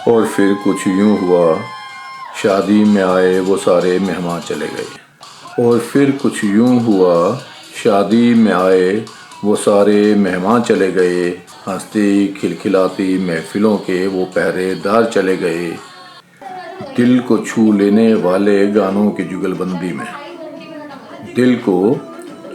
और फिर कुछ यूं हुआ, शादी में आए वो सारे मेहमान चले गए। और फिर कुछ यूं हुआ, शादी में आए वो सारे मेहमान चले गए। हंसती खिलखिलाती महफिलों के वो पहरेदार चले गए। दिल को छू लेने वाले गानों की जुगलबंदी में, दिल को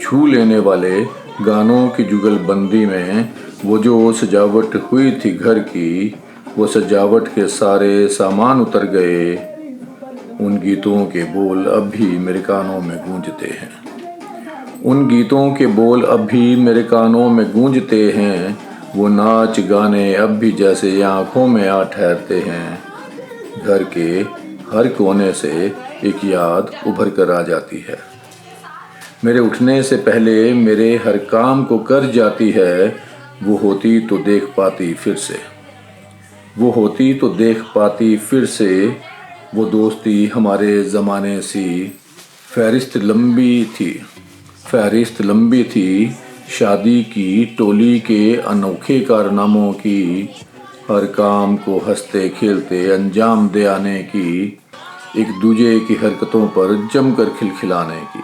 छू लेने वाले गानों की जुगलबंदी में वो जो सजावट हुई थी घर की, वो सजावट के सारे सामान उतर गए। उन गीतों के बोल अब भी मेरे कानों में गूंजते हैं। उन गीतों के बोल अब भी मेरे कानों में गूंजते हैं। वो नाच गाने अब भी जैसे आँखों में आ ठहरते हैं। घर के हर कोने से एक याद उभर कर आ जाती है। मेरे उठने से पहले मेरे हर काम को कर जाती है। वो होती तो देख पाती फिर से, वो होती तो देख पाती फिर से। वो दोस्ती हमारे ज़माने सी, फहरिस्त लंबी थी, फहरिस्त लंबी थी शादी की, टोली के अनोखे कारनामों की। हर काम को हंसते खेलते अंजाम दे आने की, एक दूजे की हरकतों पर जमकर खिलखिलाने की,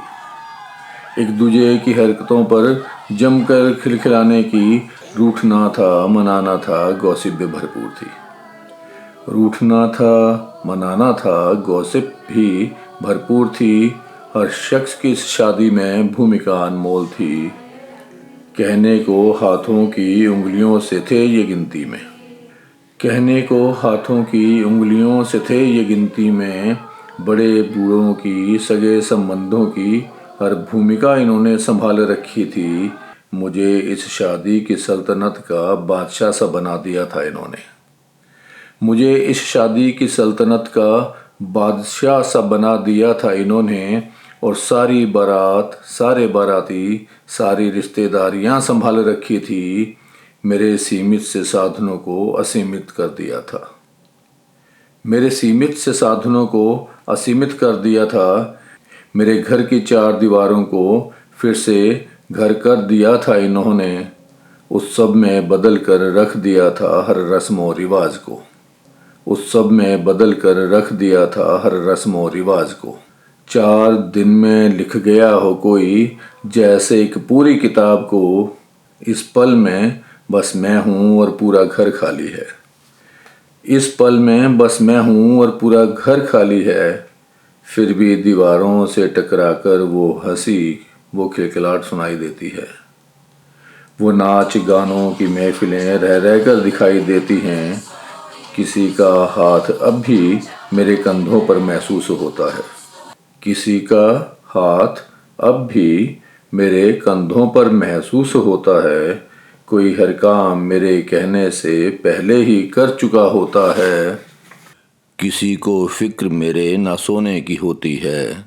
एक दूजे की हरकतों पर जमकर खिलखिलाने की। रूठना था मनाना था गॉसिप भी भरपूर थी, रूठना था मनाना था गॉसिप भी भरपूर थी। हर शख्स की इस शादी में भूमिका अनमोल थी। कहने को हाथों की उंगलियों से थे ये गिनती में, कहने को हाथों की उंगलियों से थे ये गिनती में। बड़े बूढ़ों की सगे संबंधों की हर भूमिका इन्होंने संभाल रखी थी। मुझे इस शादी की सल्तनत का बादशाह सा बना दिया था इन्होंने, मुझे इस शादी की सल्तनत का बादशाह सा बना दिया था इन्होंने। और सारी बारात, सारे बाराती, सारी रिश्तेदारियां संभाल रखी थी। मेरे सीमित से साधनों को असीमित कर दिया था, मेरे सीमित से साधनों को असीमित कर दिया था। मेरे घर की चार दीवारों को फिर से घर कर दिया था इन्होंने। उस सब में बदल कर रख दिया था हर रस्म और रिवाज को, उस सब में बदल कर रख दिया था हर रस्म और रिवाज को। 4 दिन में लिख गया हो कोई जैसे एक पूरी किताब को। इस पल में बस मैं हूँ और पूरा घर खाली है, इस पल में बस मैं हूँ और पूरा घर खाली है। फिर भी दीवारों से टकराकर वो हंसी, वो खिलखिलाहट सुनाई देती है। वो नाच गानों की महफिलें रह रह कर दिखाई देती हैं। किसी का हाथ अब भी मेरे कंधों पर महसूस होता है, किसी का हाथ अब भी मेरे कंधों पर महसूस होता है। कोई हर काम मेरे कहने से पहले ही कर चुका होता है। किसी को फिक्र मेरे ना सोने की होती है,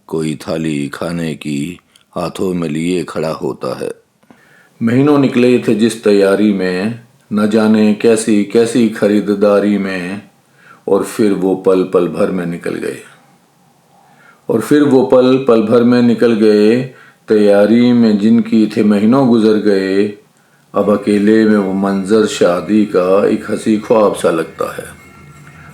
कोई थाली खाने की हाथों में लिए खड़ा होता है। महीनों निकले थे जिस तैयारी में, न जाने कैसी कैसी खरीदारी में। और फिर वो पल पल भर में निकल गए, और फिर वो पल पल भर में निकल गए। तैयारी में जिनकी थे महीनों गुजर गए। अब अकेले में वो मंजर शादी का एक हंसी ख्वाब सा लगता है,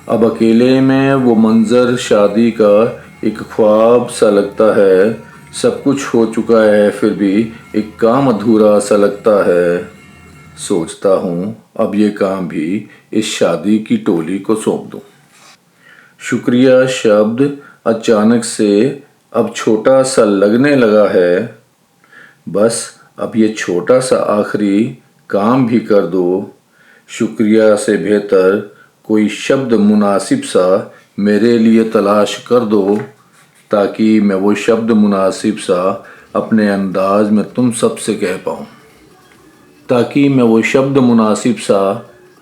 अब अकेले में वो मंजर शादी का एक ख्वाब सा लगता है। सब कुछ हो चुका है फिर भी एक काम अधूरा सा लगता है। सोचता हूँ अब ये काम भी इस शादी की टोली को सौंप दूँ। शुक्रिया शब्द अचानक से अब छोटा सा लगने लगा है। बस अब ये छोटा सा आखिरी काम भी कर दो। शुक्रिया से बेहतर कोई शब्द मुनासिब सा मेरे लिए तलाश कर दो, ताकि मैं वो शब्द मुनासिब सा अपने अंदाज में तुम सब से कह पाऊँ, ताकि मैं वो शब्द मुनासिब सा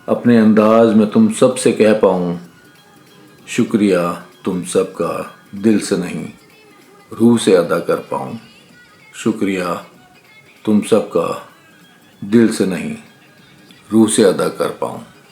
अपने अंदाज में तुम सब से कह पाऊँ। शुक्रिया तुम सब का दिल से नहीं रूह से अदा कर पाऊँ। शुक्रिया तुम सब का दिल से नहीं रूह से अदा कर पाऊँ।